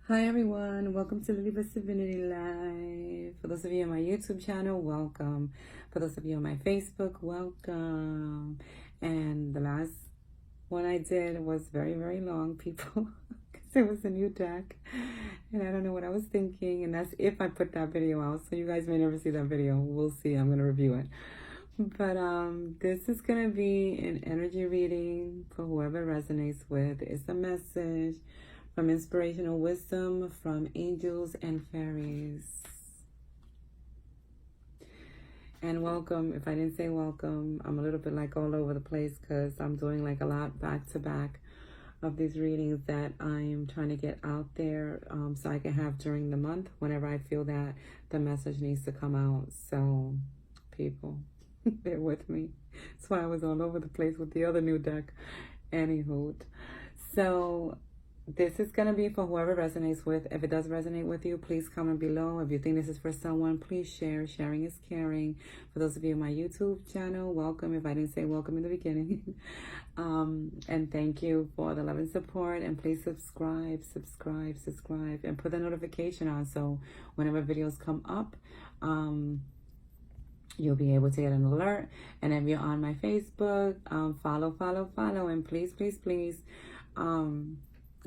Hi everyone, welcome to Divinity Live. For those of you on my YouTube channel, welcome. For those of you on my Facebook, welcome. And the last one I did was very, very long, people, because it was a new deck. And I don't know what I was thinking, and that's if I put that video out. So you guys may never see that video. We'll see. I'm going to review it. But this is going to be an energy reading for whoever resonates with. It's a message from Inspirational Wisdom from Angels and Fairies. And welcome. If I didn't say welcome, I'm a little bit like all over the place because I'm doing like a lot back to back of these readings that I'm trying to get out there so I can have during the month whenever I feel that the message needs to come out. So people, bear with me. That's why I was all over the place with the other new deck. Anywho, so this is going to be for whoever resonates with. If it does resonate with you, please comment below. If you think this is for someone, please share. Sharing is caring. For those of you on my YouTube channel, welcome. If I didn't say welcome in the beginning. And thank you for the love and support. And please subscribe, and put the notification on so whenever videos come up, you'll be able to get an alert. And if you're on my Facebook, follow. And please,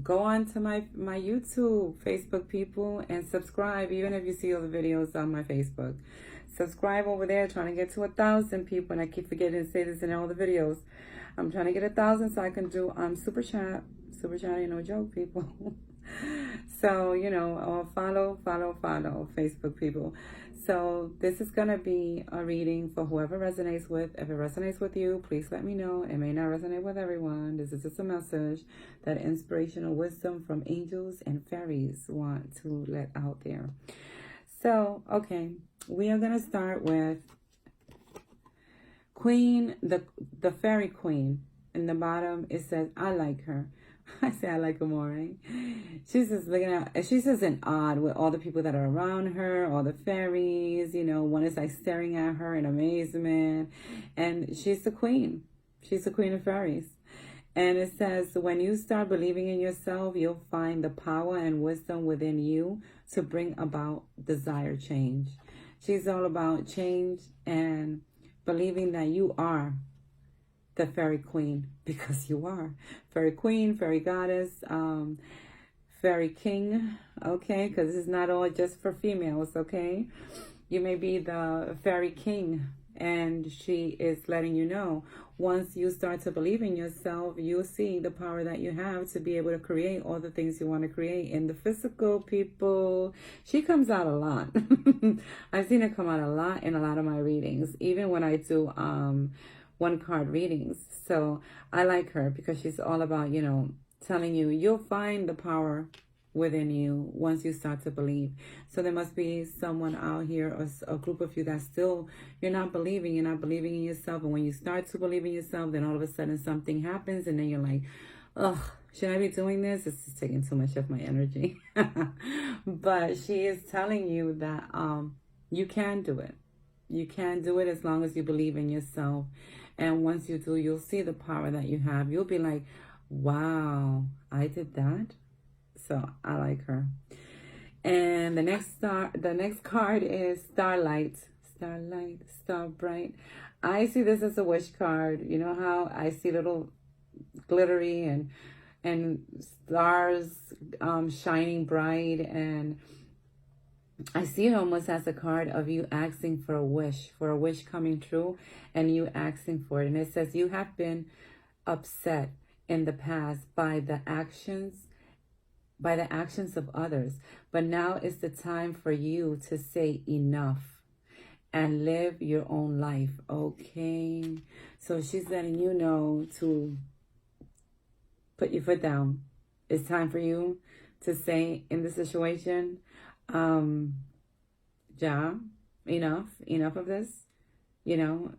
go on to my YouTube, Facebook people, and subscribe, even if you see all the videos on my Facebook. Subscribe over there, trying to get to 1,000 people, and I keep forgetting to say this in all the videos. I'm trying to get 1,000 so I can do super chat, ain't no joke, people. So, you know, follow, Facebook people. So this is going to be a reading for whoever resonates with. If it resonates with you, please let me know. It may not resonate with everyone. This is just a message that Inspirational Wisdom from Angels and Fairies want to let out there. So, okay, we are going to start with Queen, the Fairy Queen. In the bottom, it says, I like her. I say I like her more, right? She's just looking at, she's just in awe with all the people that are around her, all the fairies, you know, one is like staring at her in amazement. And she's the queen. She's the queen of fairies. And it says, when you start believing in yourself, you'll find the power and wisdom within you to bring about desired change. She's all about change and believing that you are the fairy queen, because you are fairy queen, fairy goddess, fairy king, okay, because this is not all just for females, okay. You may be the fairy king, and she is letting you know, once you start to believe in yourself, you'll see the power that you have to be able to create all the things you want to create in the physical, people. She comes out a lot. I've seen her come out a lot in a lot of my readings, even when I do one card readings. So I like her because she's all about, you know, telling you you'll find the power within you once you start to believe. So there must be someone out here, or a group of you that still, you're not believing in yourself. And when you start to believe in yourself, then all of a sudden something happens and then you're like, ugh, should I be doing this? This is taking too much of my energy. But she is telling you that you can do it. You can do it as long as you believe in yourself. And once you do, you'll see the power that you have. You'll be like, wow, I did that. So I like her. And the next card is Starlight. Star bright. I see this as a wish card. You know how I see little glittery and stars shining bright, and I see it almost as a card of you asking for a wish coming true, and you asking for it. And it says you have been upset in the past by the actions of others, but now is the time for you to say enough and live your own life. Okay, so she's letting you know to put your foot down. It's time for you to say in the situation, ja, enough of this. You know,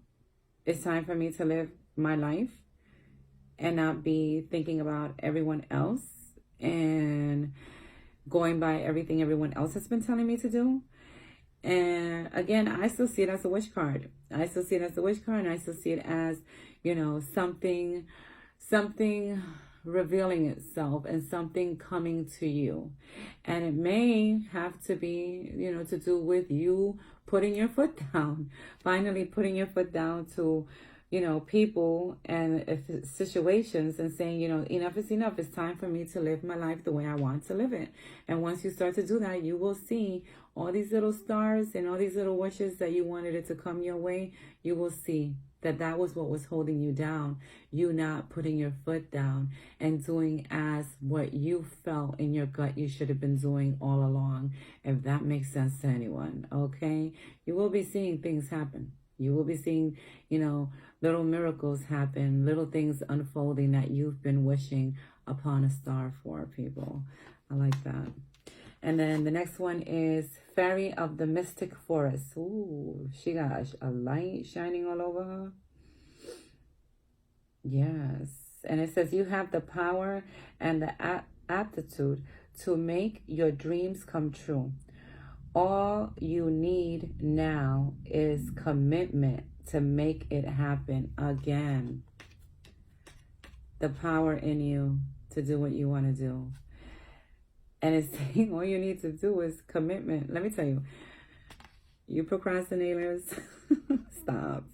it's time for me to live my life and not be thinking about everyone else and going by everything everyone else has been telling me to do. And again, I still see it as a wish card. And I still see it as, you know, something revealing itself and something coming to you. And it may have to be, to do with you putting your foot down, finally putting your foot down to, people and situations and saying, enough is enough. It's time for me to live my life the way I want to live it. And once you start to do that, you will see all these little stars and all these little wishes that you wanted it to come your way. You will see that was what was holding you down. You not putting your foot down and doing as what you felt in your gut you should have been doing all along. If that makes sense to anyone, okay? You will be seeing things happen. You will be seeing, little miracles happen, little things unfolding that you've been wishing upon a star for, people. I like that. And then the next one is Fairy of the Mystic Forest. Ooh, she got a light shining all over her. Yes. And it says you have the power and the aptitude to make your dreams come true. All you need now is commitment to make it happen again. The power in you to do what you want to do. And it's saying all you need to do is commitment. Let me tell you, you procrastinators, stop.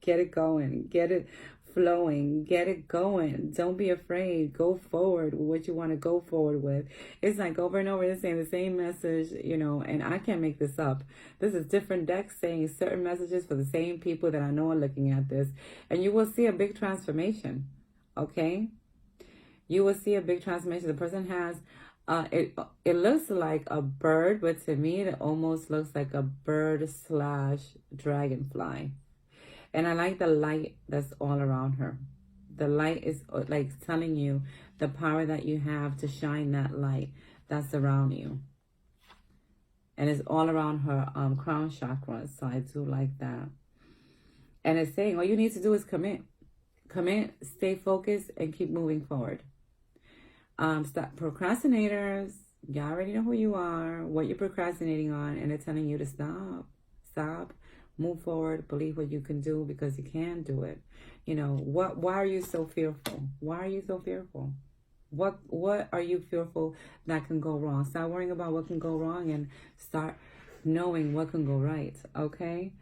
Get it going. Get it flowing. Get it going. Don't be afraid. Go forward with what you want to go forward with. It's like over and over, they're saying the same message, and I can't make this up. This is different decks saying certain messages for the same people that I know are looking at this. And you will see a big transformation, okay? You will see a big transformation. The person has... It looks like a bird, but to me, it almost looks like a bird / dragonfly. And I like the light that's all around her. The light is like telling you the power that you have to shine that light that's around you. And it's all around her crown chakra. So I do like that. And it's saying all you need to do is commit. Commit, stay focused, and keep moving forward. Stop procrastinators. You already know who you are, what you're procrastinating on, and they're telling you to stop, move forward, believe what you can do because you can do it. Why are you so fearful? Why are you so fearful? What are you fearful that can go wrong? Stop worrying about what can go wrong and start knowing what can go right, okay?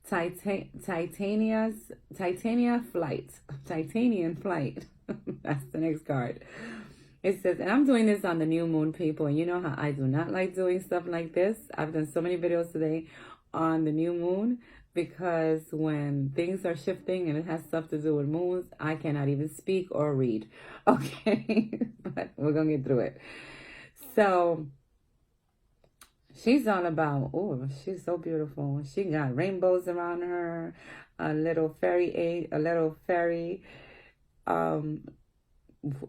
Titanian flight. That's the next card. It says, and I'm doing this on the new moon, people, and you know how I do not like doing stuff like this. I've done so many videos today on the new moon because when things are shifting and it has stuff to do with moons, I cannot even speak or read. Okay, but we're going to get through it. So she's all about, she's so beautiful. She got rainbows around her, a little fairy,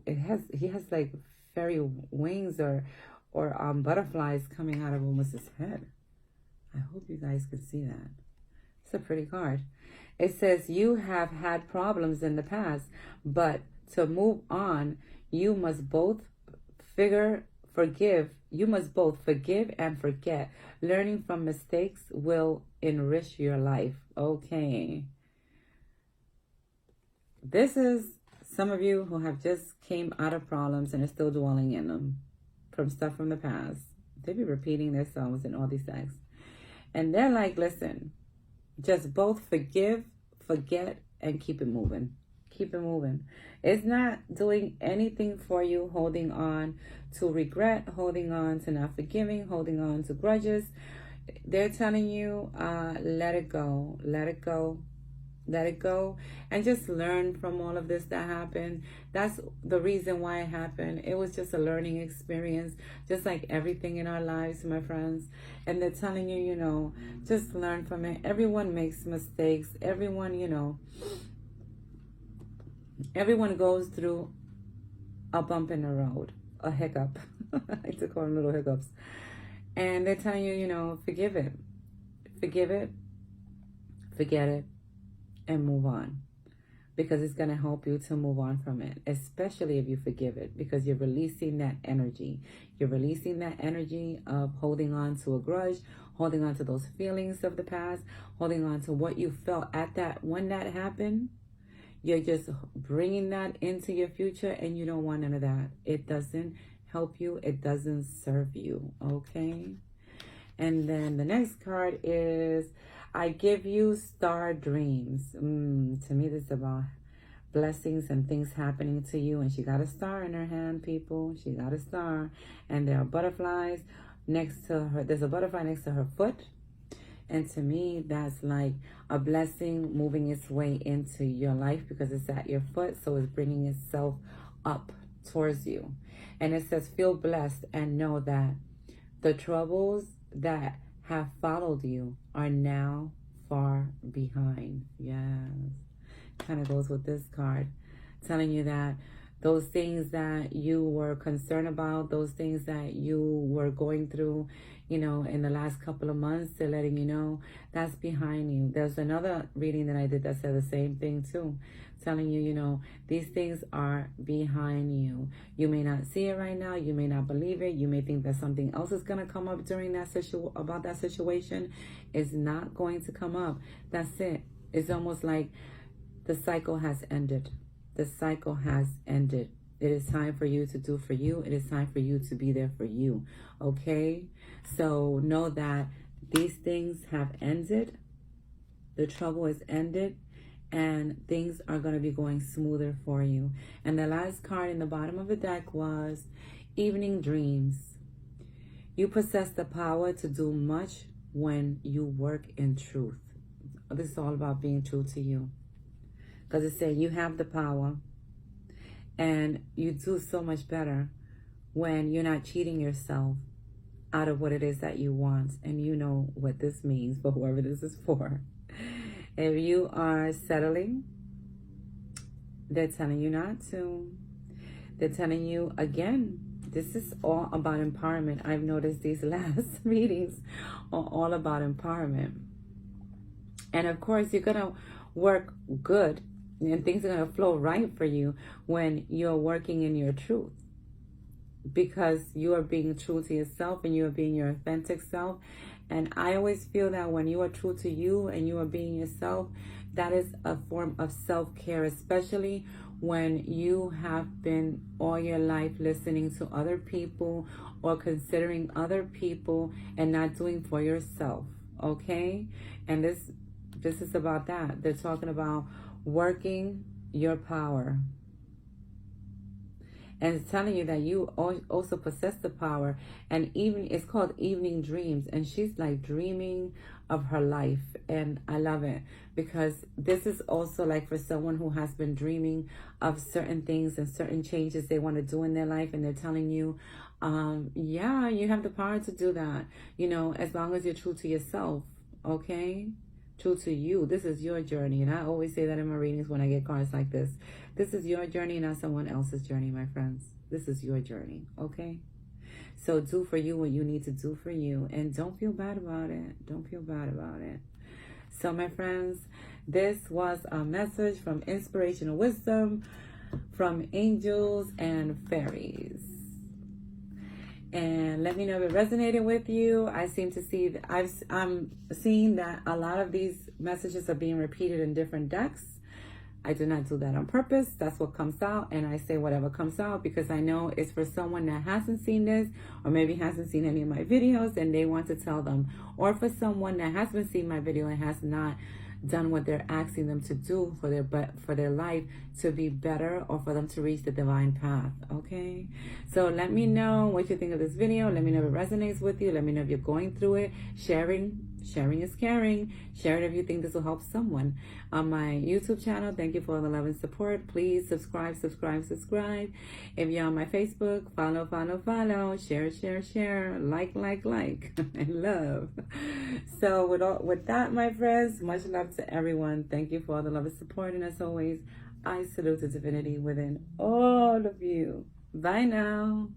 he has like fairy wings or butterflies coming out of almost his head. I hope you guys can see that. It's a pretty card. It says you have had problems in the past, but to move on, you must both forgive and forget. Learning from mistakes will enrich your life. Okay. This is some of you who have just came out of problems and are still dwelling in them from stuff from the past. They be repeating themselves in all these texts. And they're like, listen, just both forgive, forget, and keep it moving. Keep it moving. It's not doing anything for you holding on to regret, holding on to not forgiving, holding on to grudges. They're telling you, let it go, let it go. Let it go and just learn from all of this that happened. That's the reason why it happened. It was just a learning experience, just like everything in our lives, my friends. And they're telling you, just learn from it. Everyone makes mistakes. Everyone goes through a bump in the road, a hiccup. I like to call them little hiccups. And they're telling you, forgive it, forget it, and move on, because it's going to help you to move on from it, especially if you forgive it, because you're releasing that energy. You're releasing that energy of holding on to a grudge, holding on to those feelings of the past, holding on to what you felt at that when that happened. You're just bringing that into your future, and you don't want none of that. It doesn't help you. It doesn't serve you, okay? And then the next card is, I give you star dreams. To me, this is about blessings and things happening to you. And she got a star in her hand, people. She got a star. And there are butterflies next to her. There's a butterfly next to her foot. And to me, that's like a blessing moving its way into your life because it's at your foot. So it's bringing itself up towards you. And it says, feel blessed and know that the troubles that have followed you are now far behind. Yes. Kind of goes with this card. Telling you that those things that you were concerned about, those things that you were going through, you know, in the last couple of months, they're letting you know that's behind you. There's another reading that I did that said the same thing too. Telling you, you know, these things are behind you. You may not see it right now. You may not believe it. You may think that something else is going to come up during that about that situation. It's not going to come up. That's it. It's almost like the cycle has ended. The cycle has ended. It is time for you to do for you. It is time for you to be there for you. Okay? So know that these things have ended. The trouble is ended. And things are going to be going smoother for you. And the last card in the bottom of the deck was Evening Dreams. You possess the power to do much when you work in truth. This is all about being true to you. Because it's saying you have the power. And you do so much better when you're not cheating yourself out of what it is that you want. And you know what this means for whoever this is for. If you are settling, they're telling you not to. They're telling you, again, this is all about empowerment. I've noticed these last readings are all about empowerment. And of course, you're going to work good and things are going to flow right for you when you're working in your truth. Because you are being true to yourself and you are being your authentic self. And I always feel that when you are true to you and you are being yourself, that is a form of self-care, especially when you have been all your life listening to other people or considering other people and not doing for yourself, okay? And this is about that. They're talking about working your power. And it's telling you that you also possess the power. And even it's called Evening Dreams. And she's like dreaming of her life. And I love it. Because this is also like for someone who has been dreaming of certain things and certain changes they want to do in their life. And they're telling you, yeah, you have the power to do that. You know, as long as you're true to yourself. Okay? True to you. This is your journey. And I always say that in my readings when I get cards like this. This is your journey, not someone else's journey, my friends. This is your journey, okay? So do for you what you need to do for you. And don't feel bad about it. Don't feel bad about it. So, my friends, this was a message from Inspirational Wisdom from angels and fairies. And let me know if it resonated with you. I seem to see that I'm seeing that a lot of these messages are being repeated in different decks. I do not do that on purpose. That's what comes out, and I say whatever comes out because I know it's for someone that hasn't seen this or maybe hasn't seen any of my videos and they want to tell them, or for someone that has been seeing my video and has not done what they're asking them to do for their life to be better or for them to reach the divine path. Okay, so let me know what you think of this video. Let me know if it resonates with you. Let me know if you're going through it. Sharing is caring. Share it if you think this will help someone. On my YouTube channel, thank you for all the love and support. Please subscribe. If you're on my Facebook, follow. Share. Like. And love. So with that, my friends, much love to everyone. Thank you for all the love and support. And as always, I salute the divinity within all of you. Bye now.